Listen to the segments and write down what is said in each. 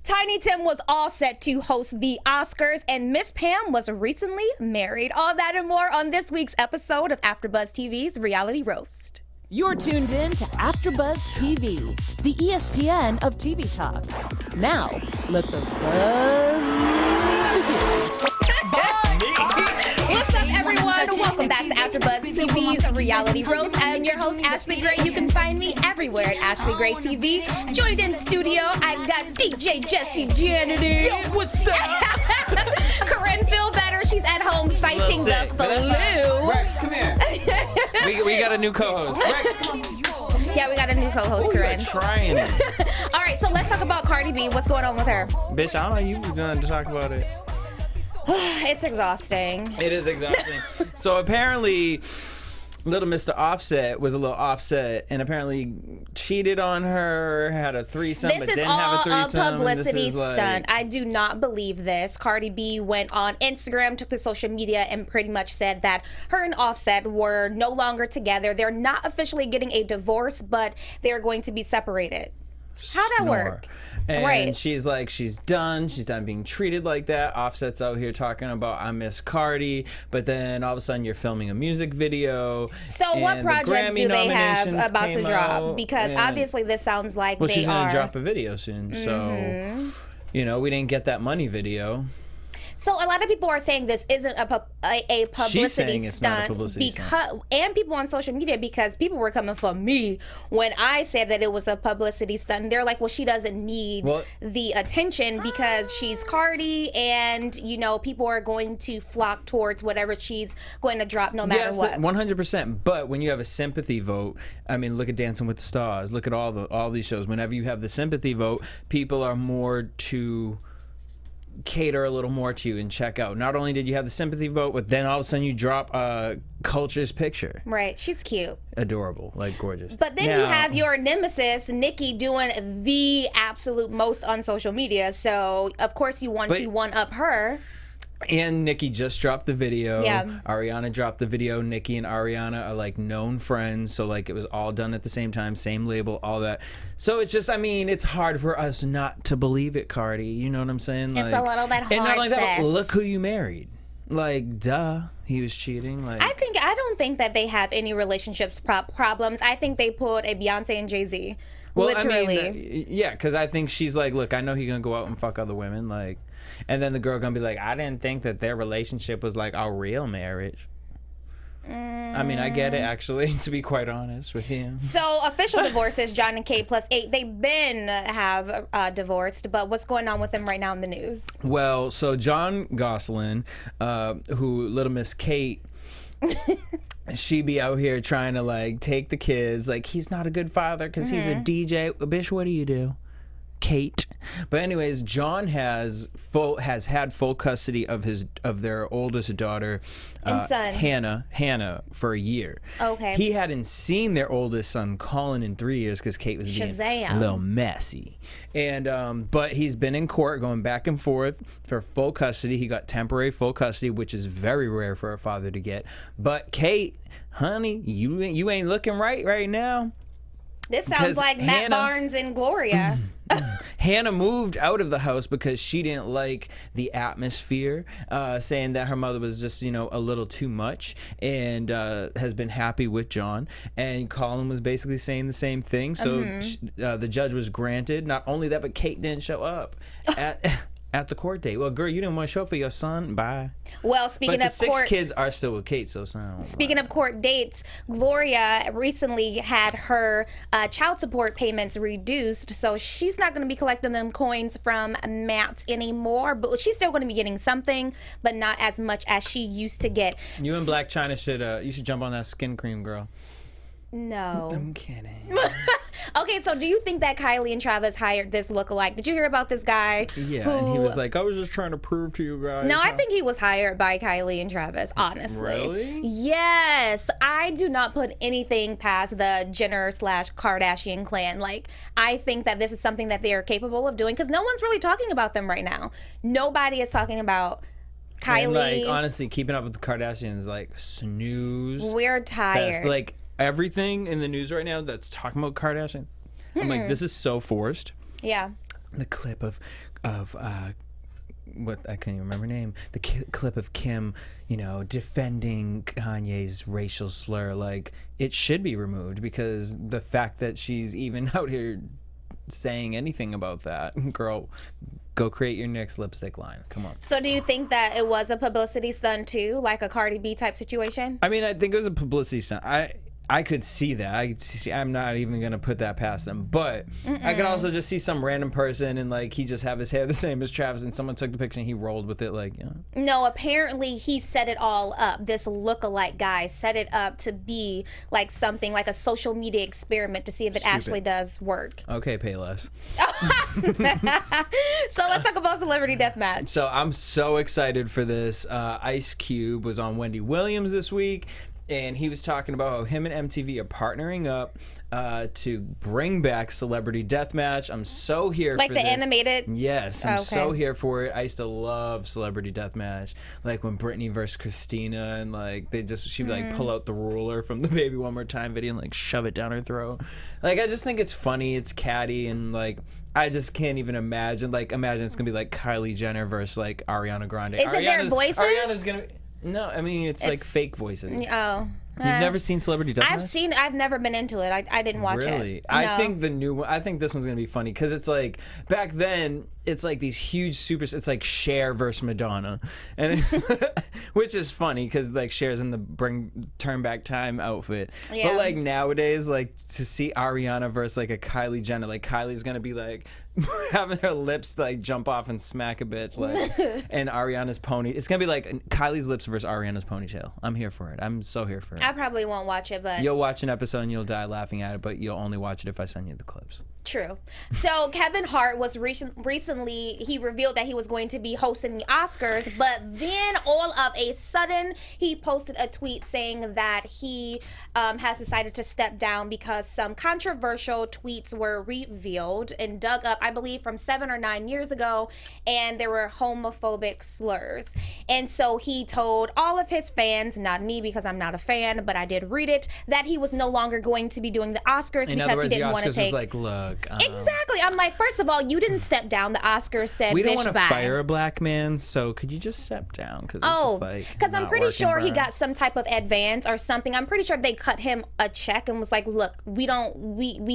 Tiny Tim was all set to host the Oscars, and Miss Pam was recently married. All that and more on this week's episode of AfterBuzz TV's Reality Roast. You're tuned in to AfterBuzz TV, the ESPN of TV talk. Now, let the buzz begin. What's up, everyone? Welcome back to AfterBuzz TV's Reality Roast. I'm your host, Ashley Gray. You can find me everywhere at Ashley Gray TV. Joined in studio, I got DJ Jesse Janity. Yo, what's up? Corinne feel better. She's at home fighting the flu. Rex, come here. we got a new co-host. Rex, come on. Yeah, we got a new co-host, Corinne. Trying it. All right, so let's talk about Cardi B. What's going on with her? Bitch, I don't know. You were going to talk about it. It's exhausting. It is exhausting. So apparently, little Mr. Offset was a little offset and apparently cheated on her, had a threesome, but didn't have a threesome. This is all a publicity stunt. Like... I do not believe this. Cardi B went on Instagram, took to social media, and pretty much said that her and Offset were no longer together. They're not officially getting a divorce, but they're going to be separated. How'd that work? And right. she's like, she's done being treated like that. Offset's out here talking about I miss Cardi, but then all of a sudden you're filming a music video. So what projects do they have about to drop? Because obviously this sounds like they are. Well, she's gonna drop a video soon, so you know, we didn't get that money video. So a lot of people are saying this isn't a publicity She's saying it's stunt not a publicity stunt. And people on social media, because people were coming for me when I said that it was a publicity stunt. They're like, well, she doesn't need the attention because she's Cardi, and you know, people are going to flock towards whatever she's going to drop, no matter what. 100%. But when you have a sympathy vote, I mean, look at Dancing with the Stars. Look at all these shows. Whenever you have the sympathy vote, people are more to cater a little more to you and check out. Not only did you have the sympathy vote, but then all of a sudden you drop Culture's picture. Right, she's cute. Adorable, like gorgeous. But then you have your nemesis, Nicki, doing the absolute most on social media. So, of course, you want to one-up her. And Nicki just dropped the video. Yeah. Ariana dropped the video. Nicki and Ariana are like known friends, so like it was all done at the same time, same label, all that. So it's just, I mean, it's hard for us not to believe it, Cardi. You know what I'm saying? It's a little bit hard. And not like that, but look who you married. Like, duh, he was cheating. Like, I don't think that they have any relationships problems. I think they pulled a Beyonce and Jay-Z. Well, literally. I mean, yeah, because I think she's like, look, I know he's gonna go out and fuck other women, like. And then the girl gonna be like, I didn't think that their relationship was like a real marriage. I mean, I get it, actually, to be quite honest with you. So, official divorces, John and Kate +8, they've been have divorced, but what's going on with them right now in the news? Well, so John Gosselin, who Little Miss Kate, she be out here trying to like take the kids, like he's not a good father because he's a DJ. Bitch, what do you do? Kate. But anyways, John has had full custody of their oldest daughter, and son. Hannah, for a year. Okay. He hadn't seen their oldest son, Colin, in 3 years because Kate was being a little messy. And but he's been in court going back and forth for full custody. He got temporary full custody, which is very rare for a father to get. But Kate, honey, you ain't looking right now. This sounds like Matt Barnes and Gloria. Hannah moved out of the house because she didn't like the atmosphere, saying that her mother was just, you know, a little too much, and has been happy with John. And Colin was basically saying the same thing. So the judge was granted. Not only that, but Kate didn't show up at the court date. Well, girl, you didn't want to show up for your son. Bye. Well, speaking but of the court, 6 kids are still with Kate, so speaking of court dates, Gloria recently had her child support payments reduced, so she's not going to be collecting them coins from Matt anymore. But she's still going to be getting something, but not as much as she used to get. You and Black China should jump on that skin cream, girl. No. I'm kidding. Okay, so do you think that Kylie and Travis hired this lookalike? Did you hear about this guy? Yeah, and he was like, I was just trying to prove to you guys. No, I think he was hired by Kylie and Travis, honestly. Really? Yes. I do not put anything past the Jenner/Kardashian clan. Like, I think that this is something that they are capable of doing because no one's really talking about them right now. Nobody is talking about Kylie. And like, honestly, keeping up with the Kardashians, like, snooze. We're tired. Fest. Like, everything in the news right now that's talking about Kardashian, I'm like, this is so forced. Yeah. the clip of what I can't even remember her name. The clip of Kim, defending Kanye's racial slur. Like, it should be removed because the fact that she's even out here saying anything about that, girl, go create your next lipstick line. Come on. So do you think that it was a publicity stunt too, like a Cardi B type situation? I mean, I think it was a publicity stunt. I could see that. I'm not even gonna put that past him, but I could also just see some random person and like he just have his hair the same as Travis, and someone took the picture and he rolled with it. Like, No, apparently he set it all up. This lookalike guy set it up to be like something like a social media experiment to see if it actually does work. Okay, pay less. So let's talk about Celebrity Deathmatch. So I'm so excited for this. Ice Cube was on Wendy Williams this week. And he was talking about how him and MTV are partnering up to bring back Celebrity Deathmatch. I'm so here for this. Like the animated? Yes, I'm so here for it. I used to love Celebrity Deathmatch. Like when Britney versus Christina and like she'd like pull out the ruler from the Baby One More Time video and like shove it down her throat. Like I just think it's funny, it's catty, and like I just can't even imagine. Like imagine it's gonna be like Kylie Jenner versus like Ariana Grande. Is it their voices? Ariana's gonna be, no, I mean it's like fake voices. Oh. You've never seen Celebrity Deathmatch? I've never been into it. I didn't watch it. Really? No. I think the new one, I think this one's going to be funny because it's like, back then, it's like these huge it's like Cher versus Madonna. And which is funny because like Cher's in the Turn Back Time outfit. Yeah. But like nowadays, like to see Ariana versus like a Kylie Jenner, like Kylie's going to be like having her lips like jump off and smack a bitch, like, and Ariana's pony. It's going to be like Kylie's lips versus Ariana's ponytail. I'm here for it. I'm so here for it. I probably won't watch it, but you'll watch an episode and you'll die laughing at it, but you'll only watch it if I send you the clips. True. So Kevin Hart was recently, he revealed that he was going to be hosting the Oscars, but then all of a sudden he posted a tweet saying that he has decided to step down because some controversial tweets were revealed and dug up, I believe, from 7 or 9 years ago, and there were homophobic slurs. And so he told all of his fans, not me because I'm not a fan, but I did read it, that he was no longer going to be doing the Oscars because he didn't want to take... was like, look... Exactly. I'm like, first of all, you didn't step down. The Oscars said, we don't want to fire a black man, so could you just step down? Because I'm pretty sure he got some type of advance or something. I'm pretty sure they cut him a check and was like, look, we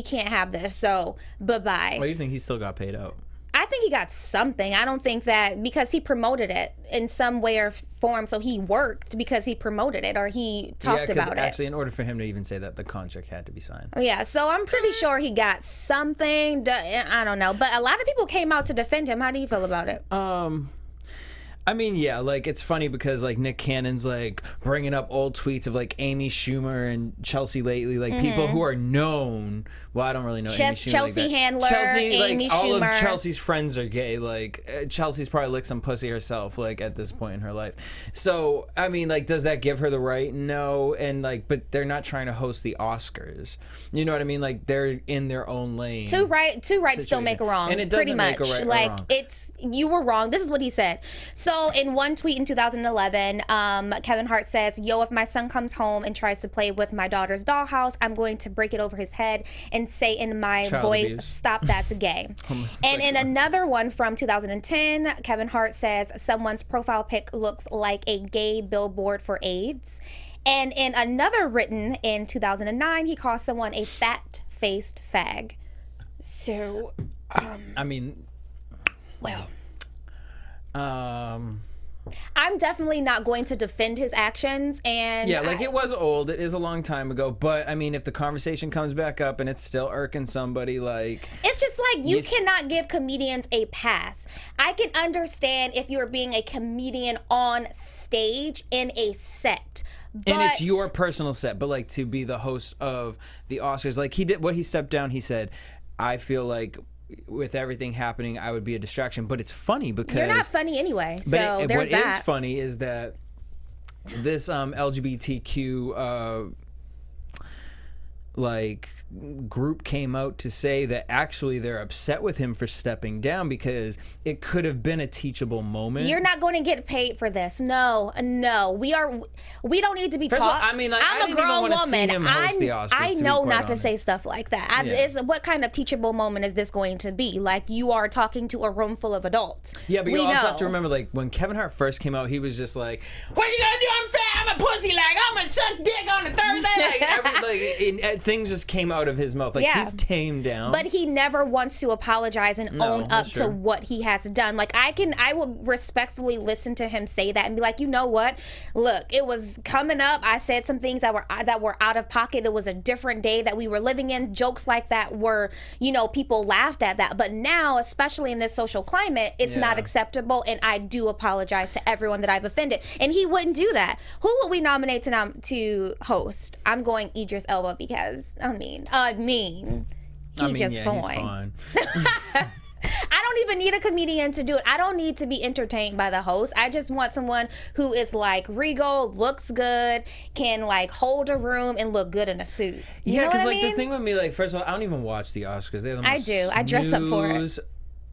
can't have this, so bye-bye. What do you think he still got paid out? I think he got something. I don't think that because he promoted it in some way or form, so he worked because he promoted it or he talked about it. Actually, in order for him to even say that, the contract had to be signed. Yeah, so I'm pretty sure he got something. I don't know, but a lot of people came out to defend him. How do you feel about it? I mean, yeah, like it's funny because like Nick Cannon's like bringing up old tweets of like Amy Schumer and Chelsea lately, like people who are known. Well, I don't really know Amy Schumer. Chelsea like Handler, Chelsea, like Amy all Schumer. of Chelsea's friends are gay. Like Chelsea's probably licked some pussy herself, like at this point in her life. So I mean, like, does that give her the right? No, and like, but they're not trying to host the Oscars. You know what I mean? Like they're in their own lane. Two rights don't make a wrong. And it doesn't pretty much. make a right or like wrong. It's you were wrong. This is what he said. So in one tweet in 2011, Kevin Hart says, "Yo, if my son comes home and tries to play with my daughter's dollhouse, I'm going to break it over his head and say in my voice, abuse. stop, that's gay." And in another one from 2010, Kevin Hart says someone's profile pic looks like a gay billboard for AIDS. And in another written in 2009, he calls someone a fat-faced fag. So, I mean, well, I'm definitely not going to defend his actions, and yeah, like it was old. It is a long time ago, but I mean, if the conversation comes back up and it's still irking somebody, like it's just like you cannot give comedians a pass. I can understand if you're being a comedian on stage in a set. But, and it's your personal set, but like to be the host of the Oscars, like he did what he stepped down. He said, "I feel like with everything happening, I would be a distraction." But it's funny because you're not funny anyway. So there's that. What is funny is that this LGBTQ like group came out to say that actually they're upset with him for stepping down because it could have been a teachable moment. You're not going to get paid for this. No. We don't need to be taught. I mean, like, I'm a grown woman. See him host the Oscars, I know not to honest. say stuff like that. What kind of teachable moment is this going to be? Like, you are talking to a room full of adults. Yeah, but you also have to remember, like, when Kevin Hart first came out, he was just like, "What you gonna do? I'm fat. I'm a pussy. Like, I'm gonna suck dick on a Thursday." Things just came out of his mouth. Like, he's tamed down. But he never wants to apologize and own up to what he has done. Like, I will respectfully listen to him say that and be like, you know what? Look, it was coming up. I said some things that were out of pocket. It was a different day that we were living in. Jokes like that were, people laughed at that. But now, especially in this social climate, it's not acceptable. And I do apologize to everyone that I've offended. And he wouldn't do that. Who would we nominate to host? I'm going Idris Elba because, he's just fine. He's fine. I don't even need a comedian to do it. I don't need to be entertained by the host. I just want someone who is like regal, looks good, can like hold a room and look good in a suit. You know what I mean? The thing with me, like, first of all, I don't even watch the Oscars. They're the most I do. I dress up for it.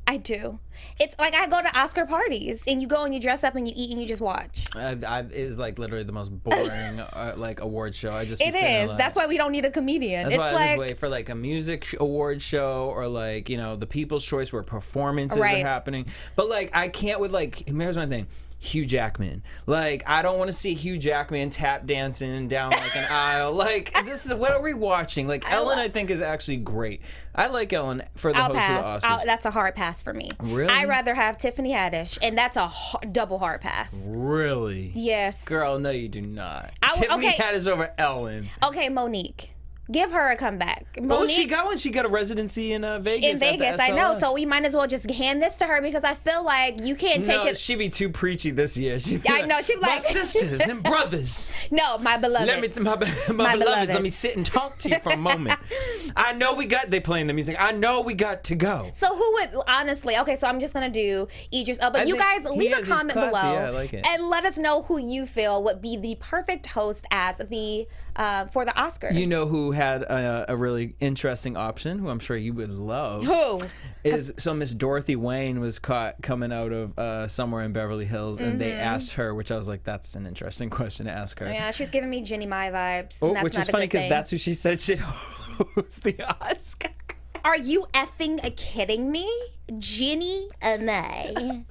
I do. It's like I go to Oscar parties and you go and you dress up and you eat and you just watch. It's like literally the most boring like award show. It is. Like, that's why we don't need a comedian. That's why I just wait for like a music award show or like, the People's Choice where performances are happening. But like I can't with like, here's my thing. Hugh Jackman. Like, I don't want to see Hugh Jackman tap dancing down like an aisle. Like, what are we watching? Like, Ellen, I think, is actually great. I like Ellen for the host of the Oscars. That's a hard pass for me. Really? I'd rather have Tiffany Haddish, and that's a double hard pass. Really? Yes. Girl, no, you do not. Tiffany Haddish over Ellen. Okay, Monique. Give her a comeback. Well, she got one. She got a residency in Vegas. In Vegas, I know. So we might as well just hand this to her because I feel like you can't take it. She'd be too preachy this year. I know. She'd be like, my sisters and brothers. No, my beloveds. My beloveds. Let me sit and talk to you for a moment. I know they playing the music. I know we got to go. So who would, honestly, okay, so I'm just going to do Idris Elba. You guys leave a comment below. Yeah, I like it. And let us know who you feel would be the perfect host as the for the Oscars. You know who had a really interesting option, who I'm sure you would love. Who? So Miss Dorothy Wayne was caught coming out of somewhere in Beverly Hills, and they asked her, which I was like, that's an interesting question to ask her. Yeah, she's giving me Jenny Mai vibes. Which is funny because that's who she said should host the Oscar. Are you effing kidding me? Jenny Mai.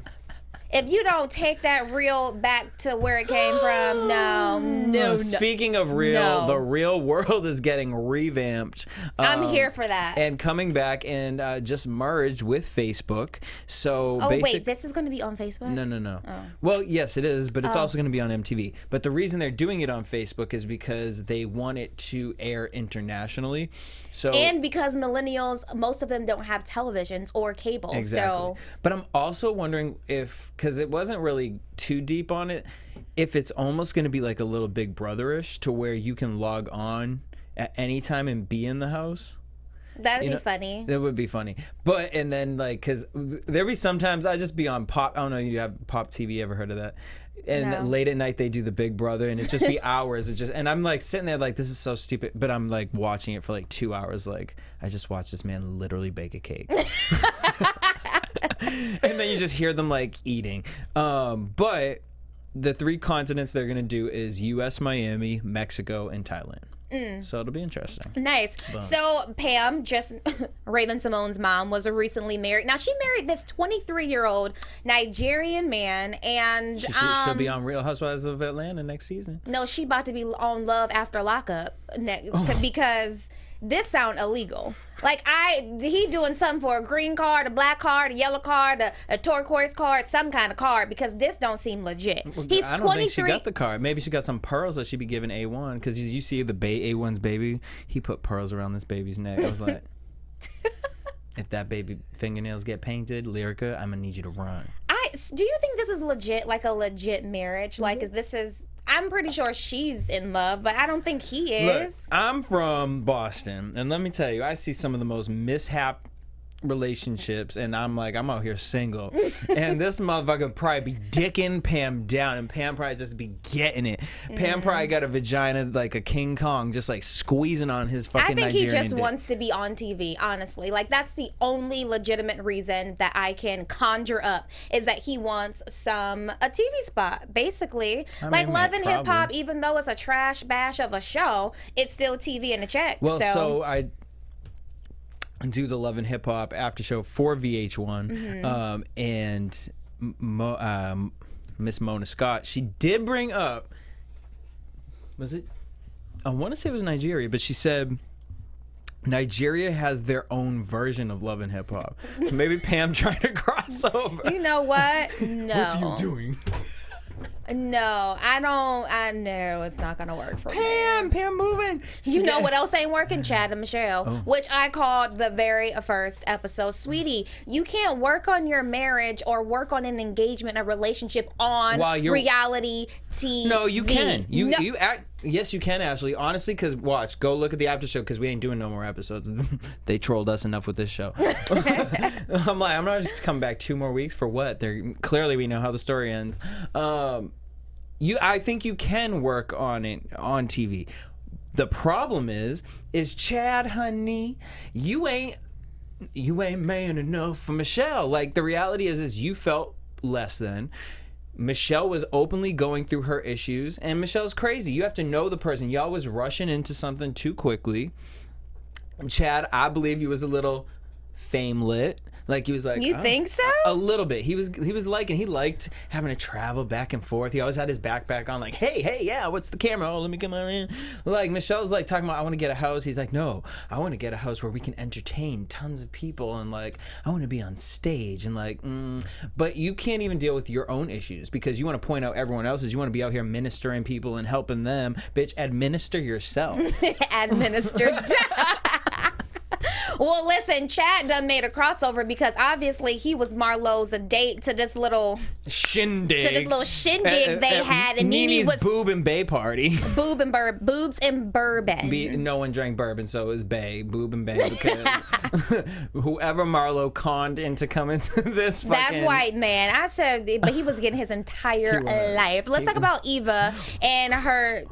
If you don't take that reel back to where it came from, no. Speaking of real, the real world is getting revamped. I'm here for that. And coming back and just merged with Facebook. So wait, this is going to be on Facebook? No. Oh. Well, yes, it is, but it's also going to be on MTV. But the reason they're doing it on Facebook is because they want it to air internationally. And because millennials, most of them don't have televisions or cable. Exactly. So. But I'm also wondering because it wasn't really too deep on it, if it's almost going to be like a little Big Brother-ish to where you can log on at any time and be in the house. That'd be funny. That would be funny. But, and then like, because there'd be sometimes I just be on Pop, I don't know, you have Pop TV, ever heard of that? And late at night they do the Big Brother and it just be hours. And I'm like sitting there like, this is so stupid. But I'm like watching it for like 2 hours. Like, I just watched this man literally bake a cake. And then you just hear them like eating. But the 3 continents they're going to do is US, Miami, Mexico, and Thailand. So it'll be interesting. Nice. Boom. So Pam, just Raven Simone's mom, was recently married. Now she married this 23-year-old Nigerian man, and she'll be on Real Housewives of Atlanta next season. No, she about to be on Love After Lockup because this sound illegal. Like he doing something for a green card, a black card, a yellow card, a turquoise card, some kind of card, because this don't seem legit. He's 23. I don't think she got the card. Maybe she got some pearls that she be giving A1, because you see the A1's baby, he put pearls around this baby's neck. I was like, if that baby fingernails get painted, Lyrica, I'm gonna need you to run. Do you think this is legit, like a legit marriage? Like this is. I'm pretty sure she's in love, but I don't think he is. Look, I'm from Boston, and let me tell you, I see some of the most mishap relationships, and I'm like, I'm out here single, and this motherfucker probably be dicking Pam down, and Pam probably just be getting it. Pam probably got a vagina like a King Kong, just like squeezing on his fucking I think Nigerian he just dick. wants to be on TV, honestly. Like, that's the only legitimate reason that I can conjure up, is that he wants a TV spot, basically. Like, Love and Hip Hop, even though it's a trash bash of a show, it's still TV and a check. Well, so I do the Love and Hip Hop after show for VH1, and Miss Mona Scott, she did bring up, was it, I want to say it was Nigeria, but she said Nigeria has their own version of Love and Hip Hop. So maybe Pam trying to cross over. You know what? No. What are you doing? No, I don't. I know it's not gonna work for me. Pam moving. You know what else ain't working? Chad and Michelle, which I called the very first episode. Sweetie, you can't work on your marriage or work on an engagement, a relationship on reality TV. No, you can. Yes, you can, Ashley. Honestly, because watch, go look at the after show, because we ain't doing no more episodes. They trolled us enough with this show. I'm like, I'm not just coming back 2 more weeks for what? Clearly we know how the story ends. I think you can work on it on TV. The problem is Chad, honey, you ain't man enough for Michelle. Like, the reality is you felt less than. Michelle was openly going through her issues, and Michelle's crazy. You have to know the person. Y'all was rushing into something too quickly. Chad, I believe he was a little fame lit. Like, he was like, you think so? A little bit. He liked having to travel back and forth. He always had his backpack on, like, hey, yeah, what's the camera? Oh, let me come on in. Like, Michelle's like talking about, I want to get a house. He's like, no, I want to get a house where we can entertain tons of people, and like, I want to be on stage, and like, but you can't even deal with your own issues because you want to point out everyone else's. You want to be out here ministering people and helping them. Bitch, administer yourself. Administer. Well, listen, Chad done made a crossover because obviously he was Marlo's date to this little shindig. They had, and NENE was boob and bay party. Boobs and bourbon. No one drank bourbon, so it was bay, boob and bay, because whoever Marlo conned into coming to this fucking... That white man, I said, but he was getting his entire life. Let's talk about Eva and her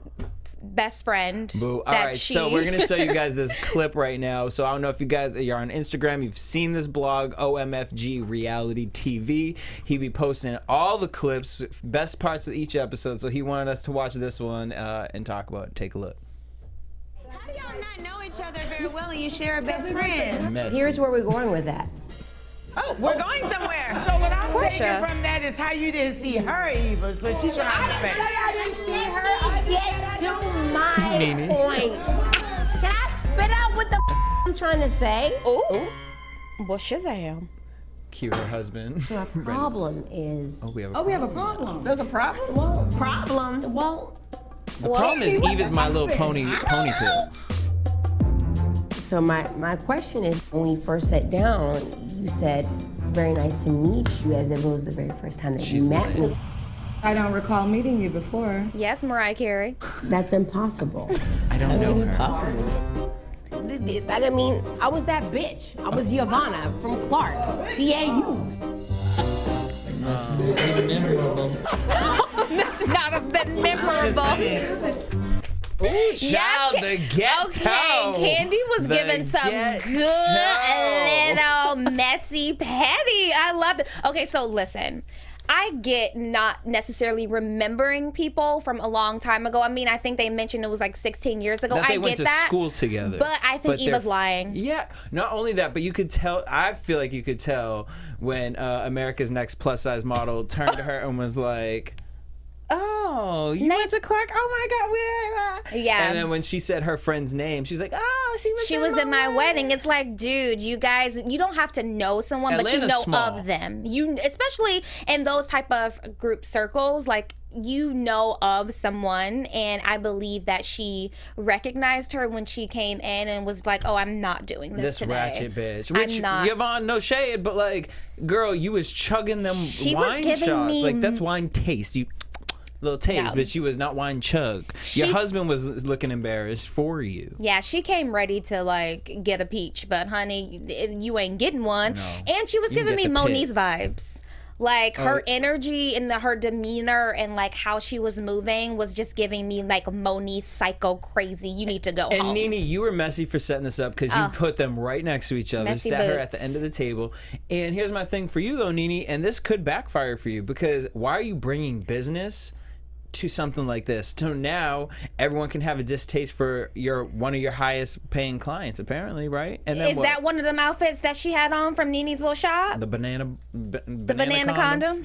best friend. Boo. All right, so we're gonna show you guys this clip right now. So I don't know if you guys are on Instagram, you've seen this blog, OMFG Reality TV. He be posting all the clips, best parts of each episode. So he wanted us to watch this one and talk about it. Take a look. How do y'all not know each other very well and you share a best friend? Messy. Here's where we're going with that. We're going somewhere. So what I'm Porsha. taking from that is how you didn't see her, Eva. So she's trying to say. I didn't see her. I get to my point. Can I spit out what the I'm trying to say? Ooh. Well, Shazam. Cue her husband. So our problem is... we have a problem. There's a problem? Well, Problem? well... The problem is Eva's My Little Pony ponytail. So my question is, when we first sat down, you said, very nice to meet you, as if it was the very first time that you met me. I don't recall meeting you before. Yes, Mariah Carey. That's impossible. I don't know her. Impossible. I mean, I was that bitch. I was Giovanna from Clark, CAU. This not have been memorable. Child, the ghetto. Okay, Kandi was giving some good little messy petty. I loved it. Okay, so listen. I get not necessarily remembering people from a long time ago. I mean, I think they mentioned it was like 16 years ago. That they I went get to that. school together. But I think Eva's lying. Yeah, not only that, but you could tell. I feel like you could tell when America's Next plus size model turned to her and was like, "Oh, you went to Clark? Oh my God, where?" Yeah. And then when she said her friend's name, she's like, "Oh, she was in my wedding." It's like, dude, you guys, you don't have to know someone, but you Atlanta's know small. of them. You, especially in those type of group circles, like, you know of someone, and I believe that she recognized her when she came in and was like, "Oh, I'm not doing this today. ratchet bitch." Which, I'm not. Yvonne, no shade, but like, girl, you was chugging them She was wine giving shots. me- Like, that's wine taste. You. little taste, No. but you was not wine chug. Your husband was looking embarrassed for you. Yeah, she came ready to like get a peach, but honey, you ain't getting one. No. And she was You giving get me the pit. Moniz vibes. Like her energy and her demeanor and like how she was moving was just giving me like Moniz psycho crazy. You need to go And home. NENE, you were messy for setting this up because you put them right next to each other, Messy sat her boots. at the end of the table. And here's my thing for you though, NENE, and this could backfire for you because why are you bringing business to something like this? So now everyone can have a distaste for one of your highest paying clients, apparently, right? And then Is that one of them outfits that she had on from NENE's little shop? the banana Condom?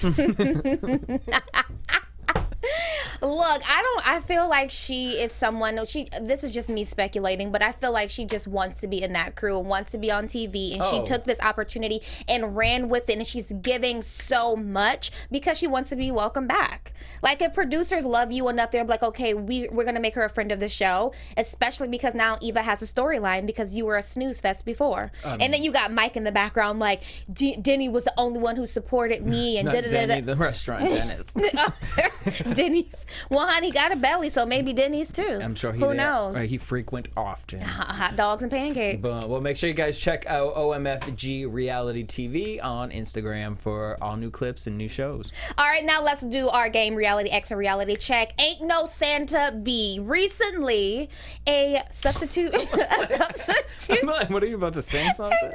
Look, I feel like she is someone, this is just me speculating, but I feel like she just wants to be in that crew and wants to be on TV, and she took this opportunity and ran with it, and she's giving so much because she wants to be welcomed back. Like, if producers love you enough, they're like, okay, we're going to make her a friend of the show, especially because now Eva has a storyline because you were a snooze fest before. And then you got Mike in the background like, Denny was the only one who supported me, and Not Denny, the restaurant Dennis. Denny's. Well, honey, got a belly, so maybe Denny's too. I'm sure Who knows? He frequent often. Hot dogs and pancakes. But, well, make sure you guys check out OMFG Reality TV on Instagram for all new clips and new shows. All right, now let's do our game, Reality X and Reality Check. Ain't no Santa B. Recently, a substitute. I'm like, what are you about to say something?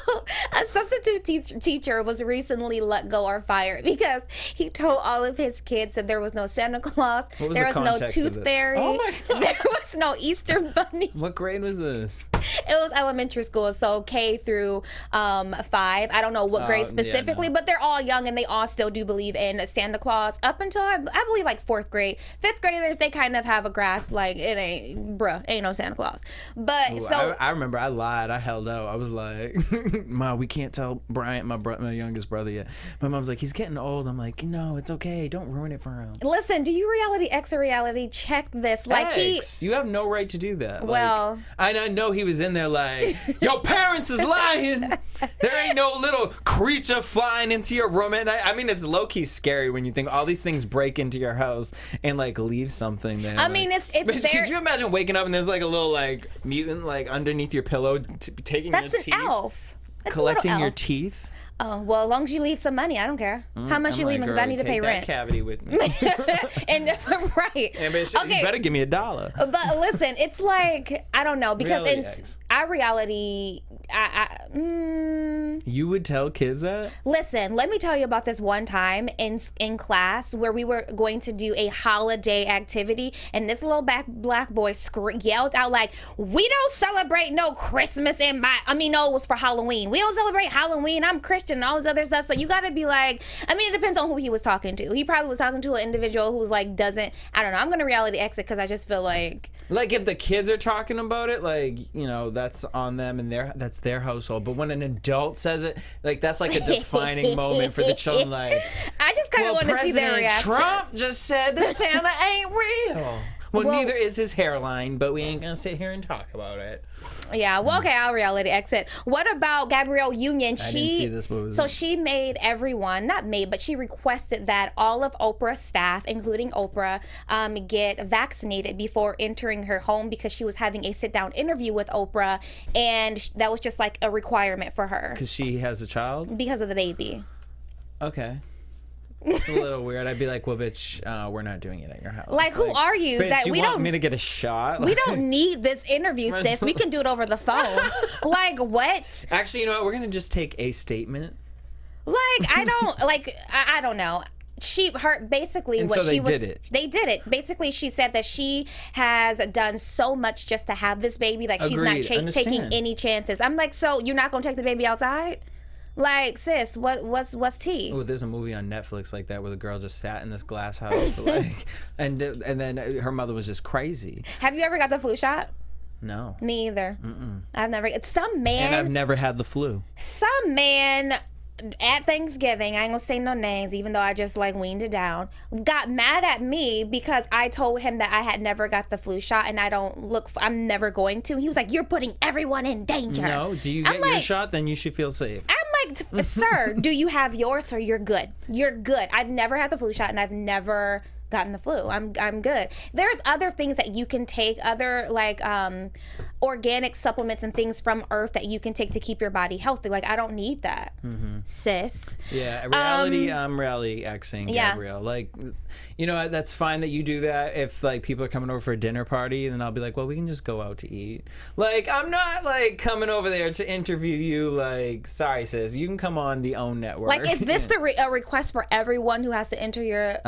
No, a substitute teacher was recently let go or fired because he told all of his kids that there was no Santa Claus, there was no context of Tooth it? Fairy, Oh my God. there was no Easter Bunny. What grade was this? It was elementary school, so K through 5. I don't know what grade specifically, but they're all young and they all still do believe in Santa Claus up until I believe like 4th grade. 5th graders, they kind of have a grasp like it ain't no Santa Claus. But Ooh, so I remember I lied. I held out. I was like, Ma, we can't tell Bryant, my youngest brother, yet. My mom's like, he's getting old. I'm like, no, it's okay. Don't ruin it for him. listen, do you reality X or reality check this? Like X, you have no right to do that. Well, like, I know he was in there like, your parents is lying. There ain't no little creature flying into your room at night. I mean, it's low-key scary when you think all these things break into your house and like leave something there. I mean, it's Bitch, could you imagine waking up and there's like a little like mutant like underneath your pillow taking that's your an teeth, elf. That's a collecting little your elf. teeth? Oh, well, as long as you leave some money, I don't care. How much you leaving? Because I need to pay that rent. Cavity with me. And right. And bitch, Okay. you better give me $1. But listen, it's like I don't know because Reality in X. our reality, You would tell kids that? listen. Let me tell you about this one time in class where we were going to do a holiday activity, and this little black boy yelled out like, "We don't celebrate no Christmas in my." I mean, no, it was for Halloween. We don't celebrate Halloween. I'm Christian and all this other stuff. So you got to be like, I mean, it depends on who he was talking to. He probably was talking to an individual who's like doesn't. I don't know. I'm gonna reality exit because I just feel like. Like if the kids are talking about it, like, you know, that's on them and that's their household. But when an adult says it, like that's like a defining moment for the children. Like, I just kind of want to see their President reaction. Trump just said that Santa ain't real. Well, neither is his hairline, but we ain't gonna sit here and talk about it. Yeah, well, okay, I'll reality exit. What about Gabrielle Union? I didn't see this. What was So it? she made everyone, not made, but she requested that all of Oprah's staff, including Oprah, get vaccinated before entering her home because she was having a sit-down interview with Oprah, and that was just like a requirement for her Because she has a child? because of the baby. Okay. It's a little weird. I'd be like, well, bitch, we're not doing it at your house. Like, who are you Bitch, that you we want don't me to get a shot? we don't need this interview, sis. We can do it over the phone. Like, what? Actually, you know what? We're going to just take a statement. Like, I don't know. Basically And what so she they was did it. They did it. Basically, she said that she has done so much just to have this baby, like she's not Agreed. Understand. taking any chances. I'm like, so you're not gonna take the baby outside? Like, sis, what's tea? Oh, there's a movie on Netflix like that where the girl just sat in this glass house, for like, and then her mother was just crazy. Have you ever got the flu shot? No. Me either. I've never. And I've never had the flu. Some man at Thanksgiving, I ain't gonna say no names, even though I just like weaned it down, got mad at me because I told him that I had never got the flu shot and I'm never going to. He was like, "You're putting everyone in danger." No, do you get your shot? Then you should feel safe. I'm like, sir, do you have yours? Or you're good. You're good. I've never had the flu shot and I've never gotten the flu. I'm good. There's other things that you can take, other like organic supplements and things from Earth that you can take to keep your body healthy. Like, I don't need that, sis. Yeah, I'm reality Xing Gabrielle. Like, you know, that's fine that you do that if like people are coming over for a dinner party, then I'll be like, well, we can just go out to eat. Like, I'm not like coming over there to interview you. Like, sorry, sis, you can come on the OWN network. Like, is this a request for everyone who has to enter your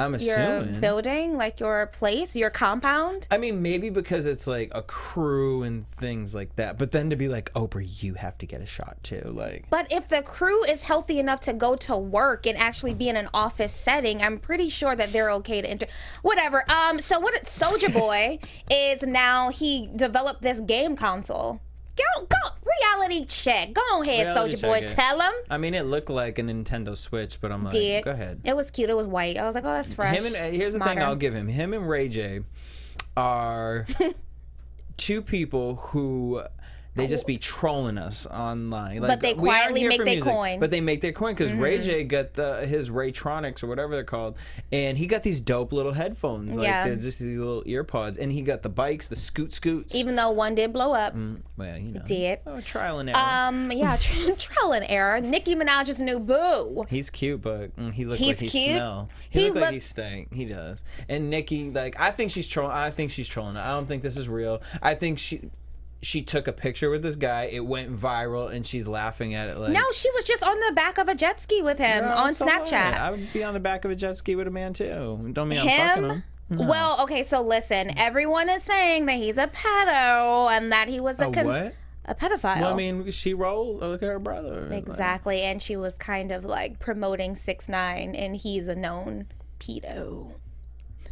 building, like your place, your compound? I mean, maybe because it's like a crew and things like that. But then to be like, Oprah, you have to get a shot too. Like, but if the crew is healthy enough to go to work and actually be in an office setting, I'm pretty sure that they're okay to enter. Whatever. So what Soulja Boy is now, he developed this game console. Go reality check. Go ahead, Soulja Boy. Tell him. I mean, it looked like a Nintendo Switch, but I'm like, go ahead. It was cute. It was white. I was like, oh, that's fresh. Here's the thing I'll give him. Him and Ray J are two people who they just be trolling us online. Like, but they quietly make their coin. But they make their coin because Ray J got his Raytronics or whatever they're called, and he got these dope little headphones. Like, they're just these little ear pods, and he got the bikes, the scoots. Even though one did blow up. Well, you know. It did. Oh, trial and error. Yeah, trial and error. Nicki Minaj's new boo. He's cute, but he looks like he smell. He looks like he stank. He does. And Nicki, like, I think she's trolling. I don't think this is real. I think she took a picture with this guy. It went viral, and she's laughing at it. Like, no, she was just on the back of a jet ski with him on Snapchat. I would be on the back of a jet ski with a man too. Don't mean I'm fucking him. No. Well, okay, so listen. Everyone is saying that he's a pedo and that he was a what? A pedophile. Well, I mean, she rolled. Look at her brother. Exactly, and she was kind of like promoting 6ix9ine, and he's a known pedo.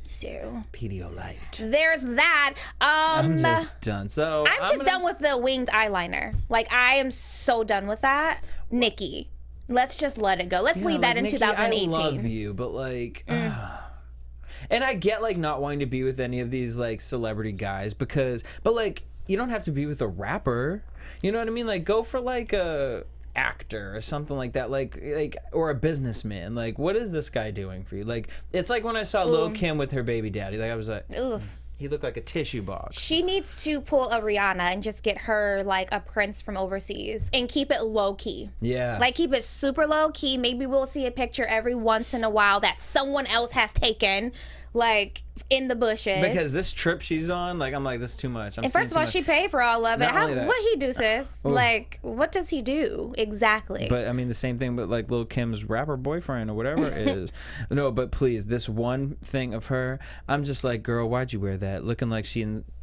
So Pedialyte. There's that. I'm just done. So I'm just done with the winged eyeliner. Like, I am so done with that. Nicki, let's just let it go. Let's leave that in Nicki, 2018. I love you, but like, and I get like not wanting to be with any of these like celebrity guys but like, you don't have to be with a rapper. You know what I mean? Like, go for like a actor or something like that, like or a businessman. Like, what is this guy doing for you? Like, it's like when I saw Lil Kim with her baby daddy. Like, I was like, oof. He looked like a tissue box. She needs to pull a Rihanna and just get her like a prince from overseas and keep it low key. Yeah. Like, keep it super low key. Maybe we'll see a picture every once in a while that someone else has taken, like in the bushes. Because this trip she's on, like, I'm like, this is too much. And first of all, she paid for all of it. What he do, sis? Like, what does he do exactly? But I mean, the same thing, but like Lil Kim's rapper boyfriend or whatever it is. No, but please, this one thing of her, I'm just like, girl, why'd you wear that? Looking like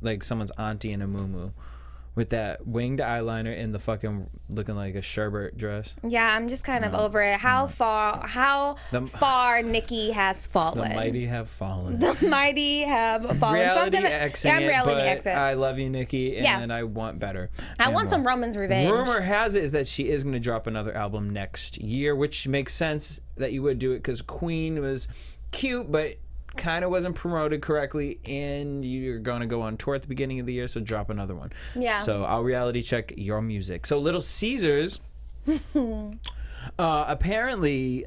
like someone's auntie in a muumuu. With that winged eyeliner and the fucking looking like a sherbet dress. Yeah, I'm just kind of over it. How far Nicki has fallen. The mighty have fallen. The mighty have fallen. Reality Xing reality it, but I love you, Nicki, and I want better. I want some Roman's revenge. Rumor has it is that she is going to drop another album next year, which makes sense that you would do it because Queen was cute, but kind of wasn't promoted correctly, and you're going to go on tour at the beginning of the year, so drop another one. Yeah. So I'll reality check your music. So Little Caesars apparently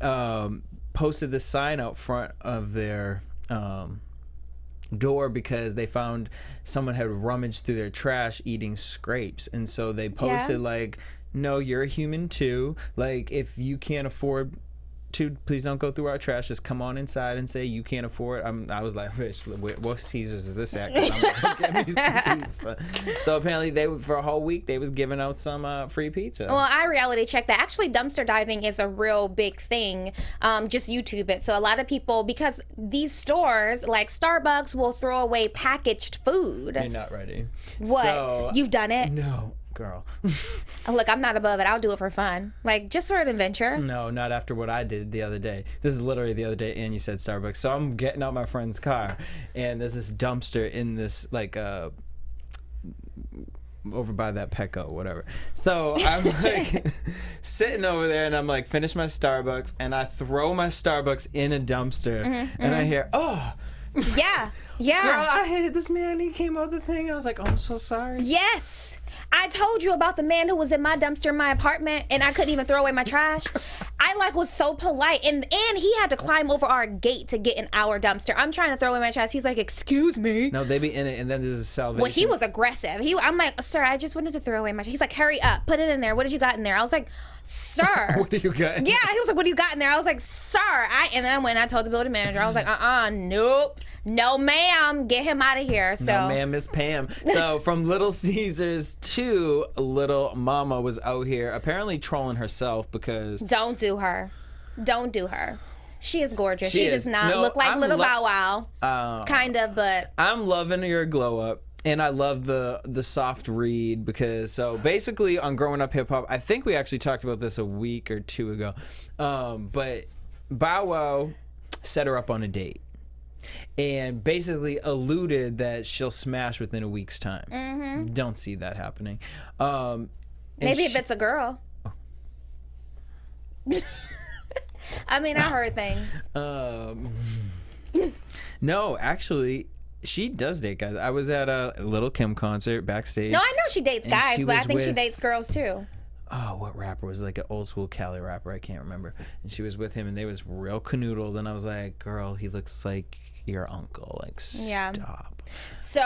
posted this sign out front of their door because they found someone had rummaged through their trash eating scrapes, and so they posted like, no, you're a human too. Like, if you can't afford to, please don't go through our trash. Just come on inside and say you can't afford it. I was like, bitch, what Caesars is this at? 'Cause I'm gonna get me some pizza. So apparently for a whole week they was giving out some free pizza. Well, I reality checked that. Actually, dumpster diving is a real big thing. Just YouTube it. So a lot of people, because these stores like Starbucks will throw away packaged food. You're not ready. What? So, you've done it? No. Girl. Look, I'm not above it. I'll do it for fun. Like, just for an adventure. No, not after what I did the other day. This is literally the other day, and you said Starbucks. So I'm getting out my friend's car, and there's this dumpster in this, like, over by that Petco, whatever. So I'm, like, sitting over there, and I'm, like, finish my Starbucks, and I throw my Starbucks in a dumpster, and I hear, oh. Yeah. Girl, I hated this man. He came out the thing. I was like, oh, I'm so sorry. Yes. I told you about the man who was in my dumpster in my apartment and I couldn't even throw away my trash. I like was so polite and he had to climb over our gate to get in our dumpster. I'm trying to throw away my trash. He's like, excuse me. No, they be in it and then there's a salvation. Well, he was aggressive. I'm like, sir, I just wanted to throw away my trash. He's like, hurry up, put it in there. What did you got in there? I was like, sir. What do you got in Yeah, he was like, what do you got in there? I was like, sir. And then when I told the building manager, I was like, nope. No, ma'am. Get him out of here. So, no, ma'am, Miss Pam. So from Little Caesars to Little Mama was out here apparently trolling herself because... Don't do her. Don't do her. She is gorgeous. She does not look like Little Bow Wow. Kind of, but... I'm loving your glow up. And I love the soft read because, so basically on Growing Up Hip Hop, I think we actually talked about this a week or two ago, but Bow Wow set her up on a date and basically alluded that she'll smash within a week's time. Mm-hmm. Don't see that happening. Maybe if it's a girl. I mean, I heard things. No, actually... She does date guys. I was at a Lil Kim concert backstage. No, I know she dates guys, but I think she dates girls too. Oh, what rapper was like an old school Cali rapper? I can't remember. And she was with him, and they was real canoodled. And I was like, "Girl, he looks like your uncle. Like, stop." He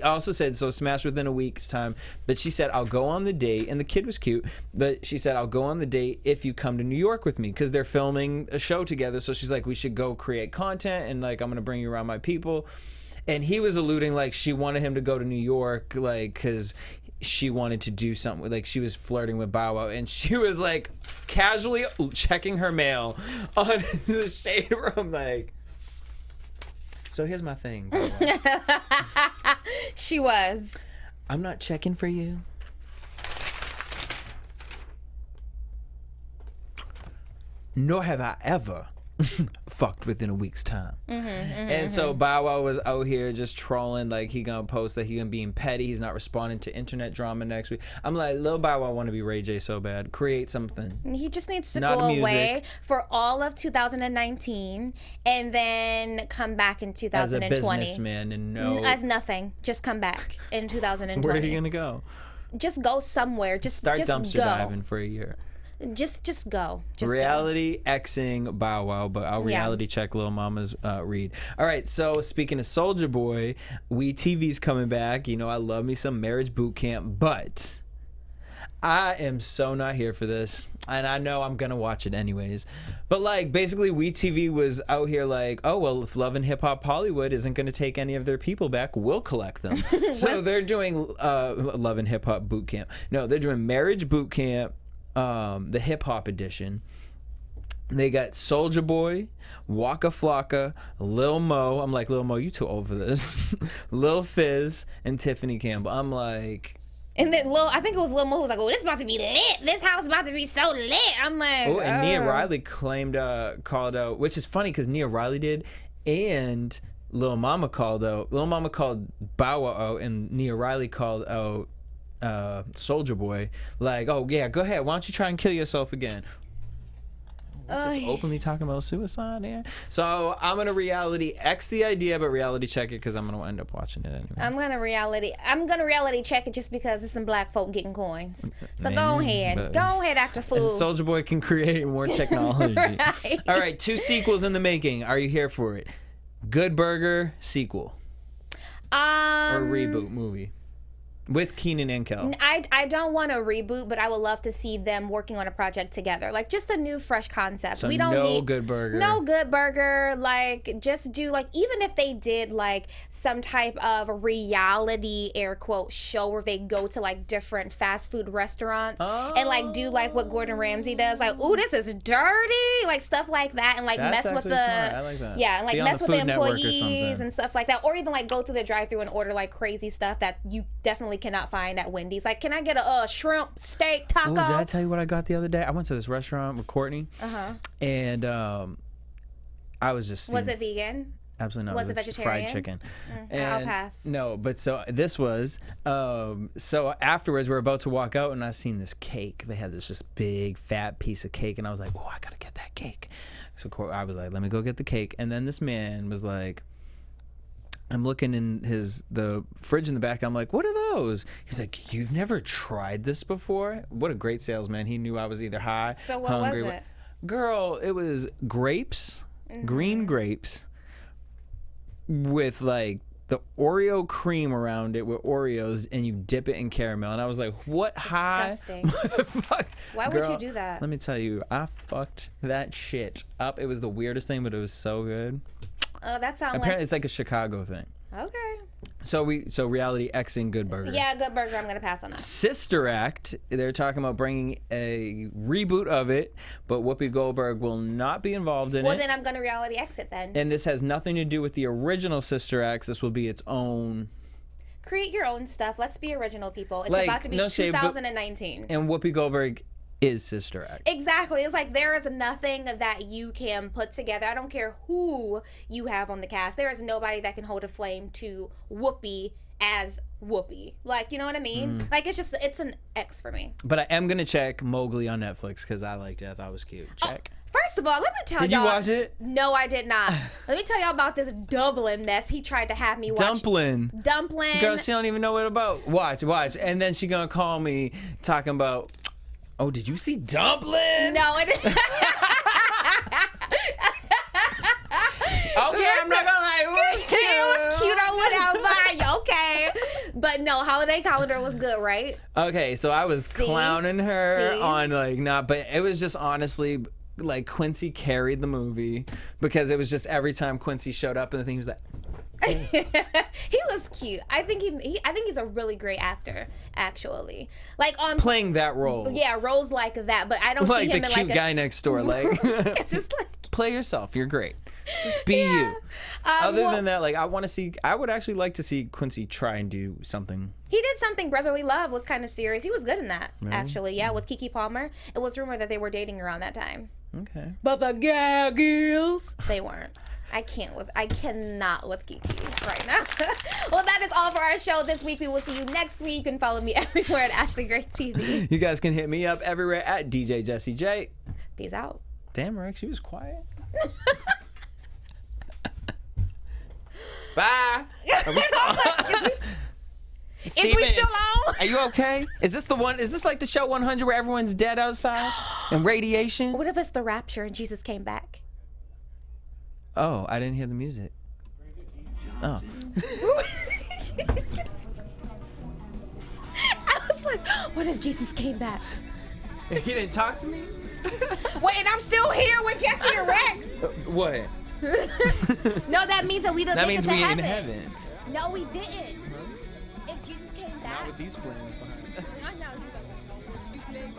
also said, so smash within a week's time. But she said, I'll go on the date. And the kid was cute. But she said, I'll go on the date if you come to New York with me. Because they're filming a show together. So she's like, we should go create content. And like, I'm going to bring you around my people. And he was alluding like she wanted him to go to New York. Like, because she wanted to do something with, like, she was flirting with Bow Wow. And she was like casually checking her mail on the shade room. Like, so here's my thing. She was. I'm not checking for you. Nor have I ever fucked within a week's time. And so Bow Wow was out here just trolling, like he gonna post that he gonna be petty. He's not responding to internet drama next week. I'm like, Lil Bow Wow want to be Ray J so bad. Create something. He just needs to go away for all of 2019 and then come back in 2020. As a businessman and as nothing. Just come back in 2020. Where are you gonna go? Just go somewhere. Just start just dumpster diving for a year. Just go. Reality Xing Bow Wow, but I'll reality check Lil Mama's read. All right, so speaking of Soulja Boy, TV's coming back. You know, I love me some Marriage Boot Camp, but I am so not here for this. And I know I'm going to watch it anyways. But, like, basically, TV was out here like, oh, well, if Love and Hip Hop Hollywood isn't going to take any of their people back, we'll collect them. So they're doing Love and Hip Hop Boot Camp. No, they're doing Marriage Boot Camp. The hip hop edition. They got Soulja Boy, Waka Flocka, Lil Mo. I'm like, Lil Mo, you too old for this. Lil Fizz and Tiffany Campbell. I'm like, and then I think it was Lil Mo who was like, oh, this is about to be lit. This house is about to be so lit. I'm like, oh, and Nia Riley called out, which is funny because Nia Riley did, and Lil Mama called out. Lil Mama called Bow Wow out, and Nia Riley called out Soulja Boy, like, oh yeah, go ahead, why don't you try and kill yourself again? Just openly talking about suicide here. So I'm gonna reality X the idea, but reality check it because I'm gonna end up watching it anyway. I'm gonna reality check it just because it's some black folk getting coins. So go ahead, act a fool. Soulja Boy can create more technology. Right. All right, 2 sequels in the making. Are you here for it? Good Burger sequel or reboot movie. With Keenan and Kel. I don't want a reboot, but I would love to see them working on a project together. Like, just a new, fresh concept. So we don't need Good Burger. No Good Burger. Like, just do, like, even if they did, like, some type of reality, air quote, show where they go to, like, different fast food restaurants and, like, do, like, what Gordon Ramsay does. Like, ooh, this is dirty. Like, stuff like that. And, like, That's mess with the... Smart. I like that. Yeah, and, like, mess with the employees and stuff like that. Or even, like, go through the drive-thru and order, like, crazy stuff that you definitely cannot find at Wendy's. Like, can I get a shrimp steak taco? Oh, did I tell you what I got the other day? I went to this restaurant with Courtney, and I was just... Was it vegan? Absolutely not. Was it vegetarian? Fried chicken. And I'll pass. No, but so this was... so afterwards, we're about to walk out, and I seen this cake. They had this just big, fat piece of cake, and I was like, oh, I gotta get that cake. So I was like, let me go get the cake. And then this man was like... I'm looking in the fridge in the back. I'm like, what are those? He's like, you've never tried this before? What a great salesman. He knew I was either high, So what hungry. was it? Girl, it was grapes, green grapes, with like the Oreo cream around it with Oreos, and you dip it in caramel. And I was like, what Disgusting. high? Fuck. Why would you do that? Let me tell you, I fucked that shit up. It was the weirdest thing, but it was so good. Oh, that sounds Apparently, it's like a Chicago thing. Okay. So Reality Xing Good Burger. Yeah, Good Burger. I'm gonna pass on that. Sister Act, they're talking about bringing a reboot of it, but Whoopi Goldberg will not be involved in it. Well, then I'm gonna reality exit then. And this has nothing to do with the original Sister Act. This will be its own. Create your own stuff. Let's be original, people. It's Like, about to be no shade, but- 2019. And Whoopi Goldberg is Sister Act. Exactly. It's like there is nothing that you can put together. I don't care who you have on the cast. There is nobody that can hold a flame to Whoopi as Whoopi. Like, you know what I mean? Like, it's an X for me. But I am going to check Mowgli on Netflix because I liked it. I thought it was cute. Check. First of all, let me tell y'all. Did you watch it? No, I did not. Let me tell y'all about this Dublin mess he tried to have me watch. Dumpling. Girl, she don't even know what it about. Watch. And then she going to call me talking about, oh, did you see Dumpling? No, it Okay, I'm not gonna lie. It was cute. It was cute or whatever. Okay. But no, Holiday Calendar was good, right? Okay, so I was clowning her See? on like not, but it was just honestly like Quincy carried the movie because it was just every time Quincy showed up and the thing was like. He was cute. I think he's a really great actor, actually. Like on Playing that role. Yeah, roles like that. But I don't Like see the him in cute like guy next door. Like, It's just like play yourself. You're great. Just be you. Other than that, like I would actually like to see Quincy try and do something. he did something. Brotherly Love was kind of serious. He was good in that, actually. Yeah, with Keke Palmer. It was rumored that they were dating around that time. Okay. But the gag is they weren't. I cannot with Keke right now. Well, that is all for our show this week. We will see you next week. You can follow me everywhere at Ashley Gray TV. You guys can hit me up everywhere at DJ Jesse J. Peace out. Damn, Rex, you was quiet. Bye. Is we still on? Are you okay? Is this the one? Is this like the show 100 where everyone's dead outside and radiation? What if it's the rapture and Jesus came back? Oh, I didn't hear the music. Oh. I was like, what if Jesus came back? He didn't talk to me? Wait, and I'm still here with Jesse and Rex. What? No, that means that we don't That make means it to we heaven. in heaven. No, we didn't. If Jesus came back. Not with these flames behind. I know you don't know what you play again.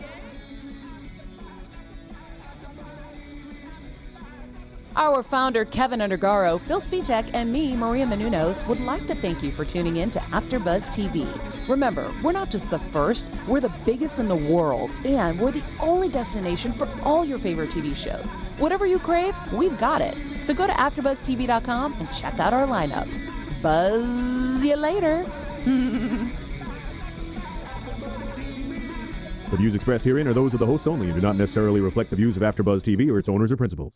Our founder, Keven Undergaro, Phil Svitek, and me, Maria Menounos, would like to thank you for tuning in to AfterBuzz TV. Remember, we're not just the first, we're the biggest in the world, and we're the only destination for all your favorite TV shows. Whatever you crave, we've got it. So go to AfterBuzzTV.com and check out our lineup. Buzz you later. The views expressed herein are those of the hosts only and do not necessarily reflect the views of AfterBuzz TV or its owners or principals.